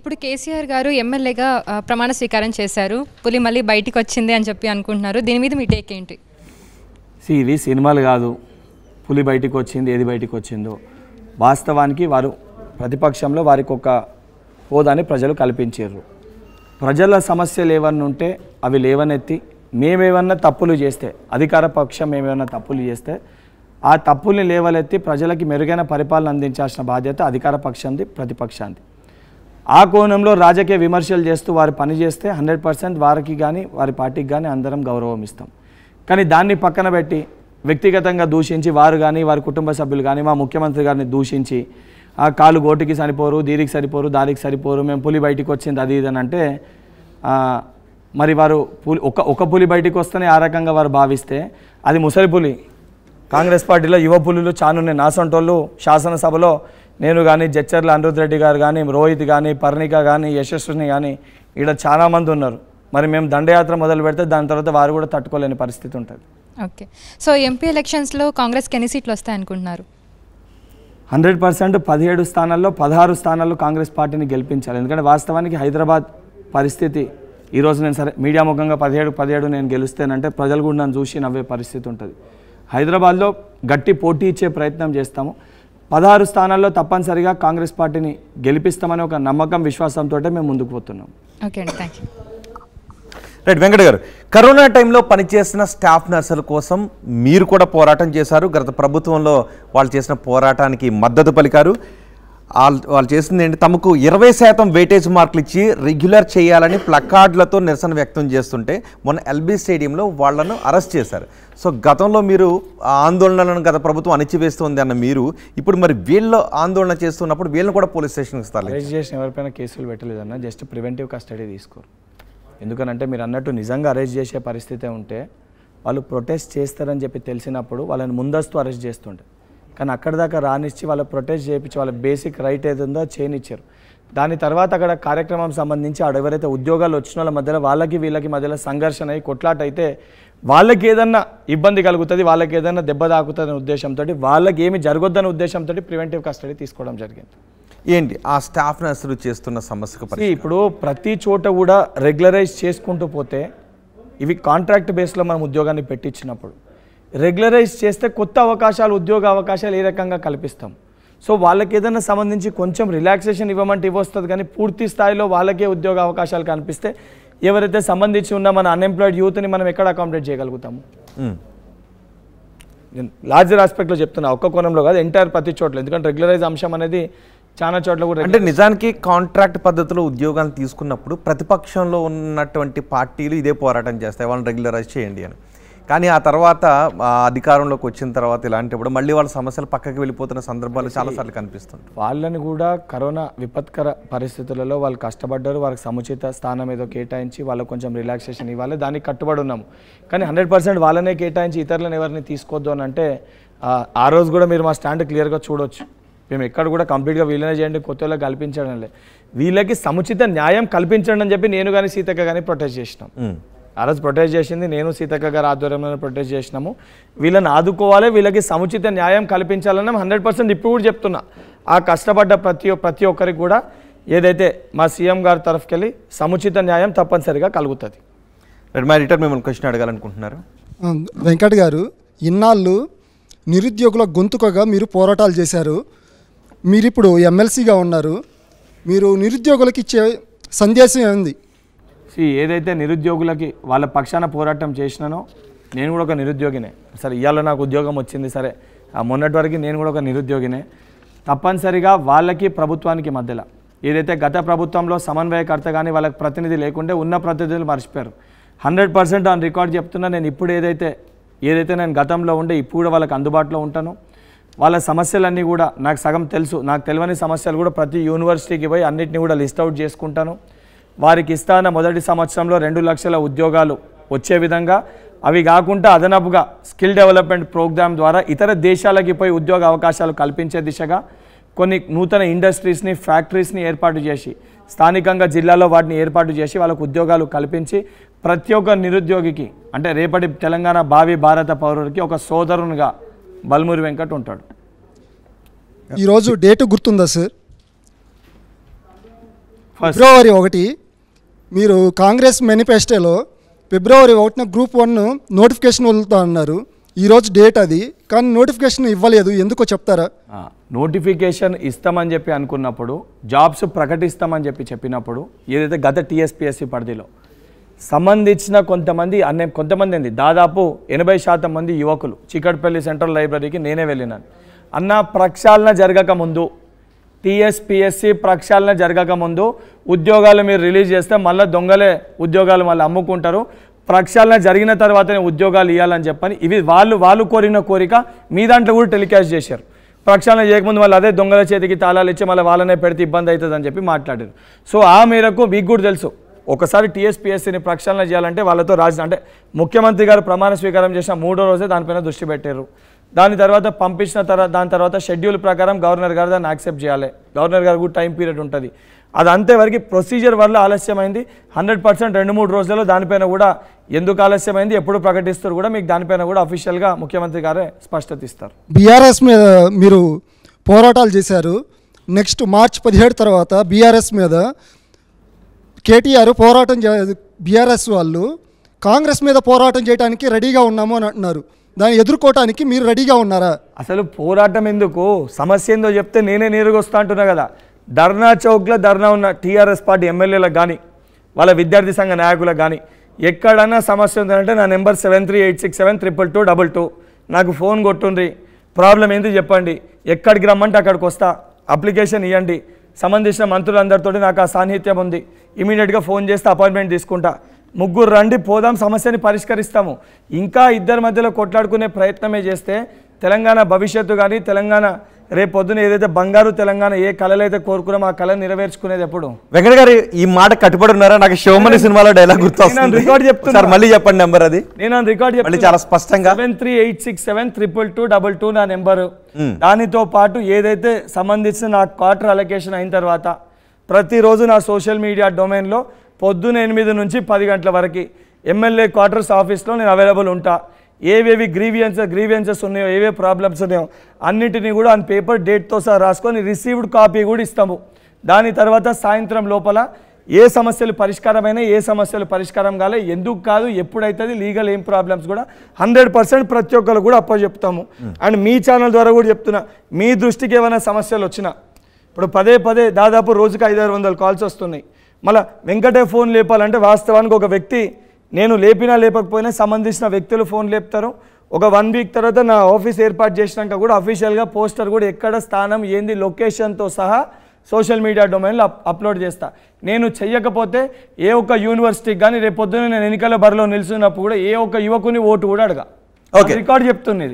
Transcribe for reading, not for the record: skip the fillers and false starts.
ఇప్పుడు కేసీఆర్ గారు ఎమ్మెల్యేగా ప్రమాణ స్వీకారం చేశారు. పులి మళ్ళీ బయటికి వచ్చింది అని చెప్పి అనుకుంటున్నారు. దీని మీద మీ టేక్ ఏంటి? ఇవి సినిమాలు కాదు, పులి బయటికి వచ్చింది ఏది బయటికి వచ్చిందో. వాస్తవానికి వారు ప్రతిపక్షంలో వారికి ఒక హోదాని ప్రజలు కల్పించారు. ప్రజల సమస్యలు ఏమన్నా ఉంటే అవి లేవనెత్తి మేమేమన్నా తప్పులు చేస్తే, అధికార పక్షం మేమేమన్నా తప్పులు చేస్తే ఆ తప్పుల్ని లేవలెత్తి ప్రజలకి మెరుగైన పరిపాలన అందించాల్సిన బాధ్యత అధికార పక్షంది, ప్రతిపక్షాంది. ఆ కోణంలో రాజకీయ విమర్శలు చేస్తూ వారు పనిచేస్తే 100% వారికి కానీ వారి పార్టీకి కానీ అందరం గౌరవం ఇస్తాం. కానీ దాన్ని పక్కన పెట్టి వ్యక్తిగతంగా దూషించి వారు కానీ వారి కుటుంబ సభ్యులు కానీ మా ముఖ్యమంత్రి గారిని దూషించి ఆ కాలు గోటికి సరిపోరు, దీనికి సరిపోరు, దానికి సరిపోరు, మేము పులి బయటికి వచ్చింది అది ఇదని అంటే మరి వారు ఒక పులి బయటికి వస్తేనే ఆ రకంగా వారు భావిస్తే అది ముసలి పులి. కాంగ్రెస్ పార్టీలో యువ పులులు చానున్నాయి. నాసంటోళ్ళు శాసనసభలో నేను కానీ జడ్చర్ల అనిరుద్ రెడ్డి గారు కానీ రోహిత్ కానీ పర్ణిక కానీ యశస్విని కానీ ఇక్కడ చాలామంది ఉన్నారు. మరి మేము దండయాత్ర మొదలు పెడితే దాని తర్వాత వారు కూడా తట్టుకోలేని పరిస్థితి ఉంటుంది. ఓకే, సో ఎంపీ ఎలక్షన్స్లో కాంగ్రెస్కి ఎన్ని సీట్లు వస్తాయనుకుంటున్నారు? 100% 17 స్థానాల్లో 16 స్థానాల్లో కాంగ్రెస్ పార్టీని గెలిపించాలి. ఎందుకంటే వాస్తవానికి హైదరాబాద్ పరిస్థితి ఈరోజు నేను సరే మీడియా ముఖంగా 17 నేను గెలుస్తేనంటే ప్రజలు కూడా నన్ను చూసి నవ్వే పరిస్థితి ఉంటుంది. హైదరాబాద్లో గట్టి పోటీ ఇచ్చే ప్రయత్నం చేస్తాము. 16 స్థానాల్లో తప్పనిసరిగా కాంగ్రెస్ పార్టీని గెలిపిస్తామని ఒక నమ్మకం విశ్వాసంతో మేము ముందుకు పోతున్నాం. ఓకే అండి, థ్యాంక్ యూ. రైట్ వెంకట గారు, కరోనా టైంలో పనిచేసిన స్టాఫ్ నర్సుల కోసం మీరు కూడా పోరాటం చేశారు. గత ప్రభుత్వంలో వాళ్ళు చేసిన పోరాటానికి మద్దతు పలికారు. వాళ్ళు చేసింది ఏంటి, తమకు 20% వెయిటేజ్ మార్కులు ఇచ్చి రెగ్యులర్ చేయాలని ప్లకార్డులతో నిరసన వ్యక్తం చేస్తుంటే మొన్న ఎల్బీ స్టేడియంలో వాళ్లను అరెస్ట్ చేశారు. సో గతంలో మీరు ఆందోళనలను గత ప్రభుత్వం అణిచివేస్తుంది అన్న మీరు ఇప్పుడు మరి వీళ్ళు ఆందోళన చేస్తున్నప్పుడు వీళ్ళని కూడా పోలీస్ స్టేషన్కి ఇస్తారు. అరెస్ట్ చేసిన ఎవరిపైన కేసులు పెట్టలేదన్న, జస్ట్ ప్రివెంటివ్ కస్టడీ తీసుకోరు. ఎందుకనంటే మీరు అన్నట్టు నిజంగా అరెస్ట్ చేసే పరిస్థితే ఉంటే వాళ్ళు ప్రొటెస్ట్ చేస్తారని చెప్పి తెలిసినప్పుడు వాళ్ళని ముందస్తు అరెస్ట్ చేస్తుండే. కానీ అక్కడ దాకా రానిచ్చి వాళ్ళ ప్రొటెస్ట్ చేయించి వాళ్ళ బేసిక్ రైట్ ఏదో చేయనిచ్చారు. దాని తర్వాత అక్కడ కార్యక్రమం సంబంధించి ఆడ ఎవరైతే ఉద్యోగాలు వచ్చిన వాళ్ళ మధ్యలో వాళ్ళకి వీళ్ళకి మధ్యలో సంఘర్షణ అయ్యి కొట్లాట అయితే వాళ్ళకి ఏదన్నా ఇబ్బంది కలుగుతుంది, వాళ్ళకి ఏదన్నా దెబ్బ తాకుతుందనే ఉద్దేశంతో వాళ్ళకి ఏమి జరగొద్దనే ఉద్దేశంతో ప్రివెంటివ్ కస్టడీ తీసుకోవడం జరిగింది. ఏంటి ఆ స్టాఫ్ నర్సులు చేస్తున్న సమస్యకు ఇప్పుడు ప్రతి చోట కూడా రెగ్యులరైజ్ చేసుకుంటూ పోతే ఇవి కాంట్రాక్ట్ బేస్లో మనం ఉద్యోగాన్ని పెట్టించినప్పుడు రెగ్యులరైజ్ చేస్తే కొత్త అవకాశాలు ఉద్యోగ అవకాశాలు ఏ రకంగా కల్పిస్తాం. సో వాళ్ళకి ఏదైనా సంబంధించి కొంచెం రిలాక్సేషన్ ఇవ్వమంటే ఇవ్వస్తుంది, కానీ పూర్తి స్థాయిలో వాళ్ళకే ఉద్యోగ అవకాశాలు కనిపిస్తే ఎవరైతే సంబంధించి ఉన్న మన అన్ఎంప్లాయిడ్ యూత్ని మనం ఎక్కడ అకామిడేట్ చేయగలుగుతాము? నేను లార్జర్ ఆస్పెక్ట్లో చెప్తున్నా, ఒక్క కోణంలో కాదు, ఎంటైర్ ప్రతి చోట్ల. ఎందుకంటే రెగ్యులరైజ్ అంశం అనేది చాలా చోట్ల కూడా అంటే నిజానికి కాంట్రాక్ట్ పద్ధతిలో ఉద్యోగాలు తీసుకున్నప్పుడు ప్రతిపక్షంలో ఉన్నటువంటి పార్టీలు ఇదే పోరాటం చేస్తాయి, వాళ్ళని రెగ్యులరైజ్ చేయండి అని. కానీ ఆ తర్వాత అధికారంలోకి వచ్చిన తర్వాత ఇలాంటిప్పుడు మళ్ళీ వాళ్ళ సమస్యలు పక్కకి వెళ్ళిపోతున్న సందర్భాలు చాలాసార్లు కనిపిస్తుంది. వాళ్ళని కూడా కరోనా విపత్కర పరిస్థితులలో వాళ్ళు కష్టపడ్డారు, వాళ్ళకి సముచిత స్థానం ఏదో కేటాయించి వాళ్ళకి కొంచెం రిలాక్సేషన్ ఇవ్వాలి, దానికి కట్టుబడి ఉన్నాము. కానీ 100% వాళ్ళనే కేటాయించి ఇతరులను ఎవరిని తీసుకోవద్దు అని అంటే ఆ రోజు కూడా మీరు మా స్టాండ్ క్లియర్గా చూడొచ్చు. మేము ఎక్కడ కూడా కంప్లీట్గా వీళ్ళనే చేయండి కొత్త వాళ్ళకి కల్పించడం లేదు, వీళ్ళకి సముచిత న్యాయం కల్పించండి అని చెప్పి నేను కానీ సీతక్క కానీ ప్రొటెస్ట్ చేసినాం. ఆ రోజు ప్రొటెస్ట్ చేసింది నేను సీతక్క గారి ఆధ్వర్యంలో ప్రొటెస్ట్ చేసినాము. వీళ్ళని ఆదుకోవాలి, వీళ్ళకి సముచిత న్యాయం కల్పించాలని 100% ఇప్పుడు కూడా చెప్తున్నా. ఆ కష్టపడ్డ ప్రతి ఒక్కరికి కూడా ఏదైతే మా సీఎం గారి తరఫుకెళ్ళి సముచిత న్యాయం తప్పనిసరిగా కలుగుతుంది. రిటర్న్ మిమ్మల్ని క్వశ్చన్ అడగాలనుకుంటున్నారు. వెంకట్ గారు, ఇన్నాళ్ళు నిరుద్యోగుల గొంతుకగా మీరు పోరాటాలు చేశారు, మీరు ఇప్పుడు ఎమ్మెల్సీగా ఉన్నారు, మీరు నిరుద్యోగులకి ఇచ్చే సందేశం ఏంది? ఏదైతే నిరుద్యోగులకి వాళ్ళ పక్షాన పోరాటం చేసినానో నేను కూడా ఒక నిరుద్యోగినే. సరే ఇవాళ నాకు ఉద్యోగం వచ్చింది, సరే మొన్నటి వరకు నేను కూడా ఒక నిరుద్యోగినే. తప్పనిసరిగా వాళ్ళకి ప్రభుత్వానికి మధ్యలో ఏదైతే గత ప్రభుత్వంలో సమన్వయకర్త కానీ వాళ్ళకి ప్రతినిధి లేకుంటే ఉన్న ప్రతినిధులు మర్చిపోయారు. 100% ఆన్ రికార్డ్ చెప్తున్నా, నేను ఇప్పుడు ఏదైతే నేను గతంలో ఉండే ఇప్పుడు కూడా వాళ్ళకి అందుబాటులో ఉంటాను. వాళ్ళ సమస్యలన్నీ కూడా నాకు సగం తెలుసు, నాకు తెలియని సమస్యలు కూడా ప్రతి యూనివర్సిటీకి పోయి అన్నిటిని కూడా లిస్ట్ అవుట్ చేసుకుంటాను. వారికి ఇస్తాన మొదటి సంవత్సరంలో 2 లక్షల ఉద్యోగాలు వచ్చే విధంగా, అవి కాకుండా అదనపుగా స్కిల్ డెవలప్మెంట్ ప్రోగ్రామ్ ద్వారా ఇతర దేశాలకి పోయి ఉద్యోగ అవకాశాలు కల్పించే దిశగా కొన్ని నూతన ఇండస్ట్రీస్ని ఫ్యాక్టరీస్ని ఏర్పాటు చేసి స్థానికంగా జిల్లాలో వాటిని ఏర్పాటు చేసి వాళ్ళకు ఉద్యోగాలు కల్పించి ప్రతి ఒక్క నిరుద్యోగికి అంటే రేపటి తెలంగాణ భావి భారత పౌరుడికి ఒక సోదరునిగా బల్మూరి వెంకట్ ఉంటాడు. ఈరోజు డేటు గుర్తుందా సార్? ఫిబ్రవరి 1 మీరు కాంగ్రెస్ మేనిఫెస్టోలో ఫిబ్రవరి 1న గ్రూప్ 1 నోటిఫికేషన్ వదులుతా అన్నారు. ఈరోజు డేట్ అది, కానీ నోటిఫికేషన్ ఇవ్వలేదు, ఎందుకో చెప్తారా? నోటిఫికేషన్ ఇస్తామని చెప్పి అనుకున్నప్పుడు, జాబ్స్ ప్రకటిస్తామని చెప్పినప్పుడు ఏదైతే గత టీఎస్పీఎస్సీ పరిధిలో సంబంధించిన కొంతమంది ఏంది దాదాపు 80% మంది యువకులు చికట్పల్లి సెంట్రల్ లైబ్రరీకి నేనే వెళ్ళినాను. అన్న ప్రక్షాళన జరగక ముందు, టీఎస్పీఎస్సీ ప్రక్షాళన జరగక ముందు ఉద్యోగాలు మీరు రిలీజ్ చేస్తే మళ్ళీ దొంగలే ఉద్యోగాలు మళ్ళీ అమ్ముకుంటారు, ప్రక్షాళన జరిగిన తర్వాతనే ఉద్యోగాలు ఇవ్వాలని చెప్పని ఇవి వాళ్ళు కోరిన కోరిక మీ దాంట్లో కూడా టెలికాస్ట్ చేశారు. ప్రక్షాళన చేయకముందు మళ్ళీ అదే దొంగల చేతికి తాళాలు ఇచ్చి మళ్ళీ వాళ్ళనే పెడితే ఇబ్బంది అవుతుంది అని చెప్పి మాట్లాడారు. సో ఆ మేరకు మీకు కూడా తెలుసు, ఒకసారి టీఎస్పీఎస్సీని ప్రక్షాళన చేయాలంటే వాళ్ళతో అంటే ముఖ్యమంత్రి గారు ప్రమాణ స్వీకారం చేసిన 3వ రోజే దానిపైన దృష్టి పెట్టారు. దాని తర్వాత పంపించిన దాని తర్వాత షెడ్యూల్ ప్రకారం గవర్నర్ గారు దాన్ని యాక్సెప్ట్ చేయాలి. గవర్నర్ గారు కూడా టైం పీరియడ్ ఉంటుంది. అది అంతేవరకు ప్రొసీజర్ వల్ల ఆలస్యమైంది. 100% 2-3 రోజులలో దానిపైన కూడా ఎందుకు ఆలస్యమైంది, ఎప్పుడు ప్రకటిస్తారు కూడా మీకు దానిపైన కూడా అఫీషియల్గా ముఖ్యమంత్రి గారే స్పష్టత ఇస్తారు. బీఆర్ఎస్ మీద మీరు పోరాటాలు చేశారు. నెక్స్ట్ మార్చి 17 తర్వాత బీఆర్ఎస్ మీద కేటీఆర్ బీఆర్ఎస్ వాళ్ళు కాంగ్రెస్ మీద పోరాటం చేయడానికి రెడీగా ఉన్నాము అని అంటున్నారు. దాన్ని ఎదుర్కోవటానికి మీరు రెడీగా ఉన్నారా? అసలు పోరాటం ఎందుకు, సమస్య ఏందో చెప్తే నేనే నేరుగా వస్తా అంటున్నా కదా. ధర్నా చౌక్లో ధర్నా ఉన్న టీఆర్ఎస్ పార్టీ ఎమ్మెల్యేలకు కానీ వాళ్ళ విద్యార్థి సంఘ నాయకులకు కానీ ఎక్కడన్నా సమస్య ఉందంటే నా నెంబర్ 7386722222 నాకు ఫోన్ కొట్టుండ్రి, ప్రాబ్లం ఏంటి చెప్పండి, ఎక్కడికి రమ్మంటే అక్కడికి వస్తా, అప్లికేషన్ ఇవ్వండి, సంబంధించిన మంత్రులందరితో నాకు ఆ సాన్నిహిత్యం ఉంది, ఇమీడియట్గా ఫోన్ చేస్తే అపాయింట్మెంట్ తీసుకుంటా, ముగ్గురు రండి పోదాం, సమస్యని పరిష్కరిస్తాము. ఇంకా ఇద్దరి మధ్యలో కొట్లాడుకునే ప్రయత్నమే చేస్తే తెలంగాణ భవిష్యత్తు కానీ తెలంగాణ రేపు పొద్దున ఏదైతే బంగారు తెలంగాణ ఏ కళలైతే కోరుకున్నామో ఆ కళ నెరవేర్చుకునేది ఎప్పుడు? వెంకట గారు ఈ మాట కట్టుబడి ఉన్నారా? నాకు శివమణి సినిమాలో డైలాగ్ గుర్తొస్తుంది. రికార్డ్ చెప్తున్నా, మళ్ళీ చెప్పండి నెంబర్. అది నేను రికార్డ్ చెప్తాను చాలా స్పష్టంగా. 7386722222 నా నెంబరు. దానితో పాటు ఏదైతే సంబంధించిన నా క్వార్టర్ అలొకేషన్ అయిన తర్వాత ప్రతిరోజు నా సోషల్ మీడియా డొమైన్లో పొద్దున 8 నుంచి 10 గంటల వరకు ఎమ్మెల్యే క్వార్టర్స్ ఆఫీస్లో నేను అవైలబుల్ ఉంటా. ఏవేవి గ్రీవియన్సెస్ ఉన్నాయో, ఏవే ప్రాబ్లమ్స్ ఉన్నాయో అన్నిటినీ కూడా ఆన్ పేపర్ డేట్తో సహా రాసుకొని రిసీవ్డ్ కాపీ కూడా ఇస్తాము. దాని తర్వాత సాయంత్రం లోపల ఏ సమస్యలు పరిష్కారమైనా, ఏ సమస్యలు పరిష్కారం కాలే, ఎందుకు కాదు, ఎప్పుడైతుంది, లీగల్ ఏం ప్రాబ్లమ్స్ కూడా 100% ప్రతి ఒక్కరు కూడా చెప్తాము. అండ్ మీ ఛానల్ ద్వారా కూడా చెప్తున్నా, మీ దృష్టికి ఏమైనా సమస్యలు వచ్చినా ఇప్పుడు పదే దాదాపు రోజుకి 500-600 కాల్స్ వస్తున్నాయి. మళ్ళీ వెంకటే ఫోన్ లేపాలంటే వాస్తవానికి ఒక వ్యక్తి నేను లేపినా లేపకపోయినా సంబంధించిన వ్యక్తులు ఫోన్ లేపుతారు. ఒక 1 వీక్ తర్వాత నా ఆఫీస్ ఏర్పాటు చేసినాక కూడా అఫీషియల్గా పోస్టర్ కూడా ఎక్కడ స్థానం ఏంది లొకేషన్తో సహా సోషల్ మీడియా డొమైన్లో అప్లోడ్ చేస్తా. నేను చెయ్యకపోతే ఏ ఒక్క యూనివర్సిటీకి కానీ రేపు పొద్దున్న నేను ఎన్నికల బరిలో నిలుచున్నప్పుడు కూడా ఏ ఒక్క యువకుని ఓటు కూడా అడగా. రికార్డు చెప్తున్నది.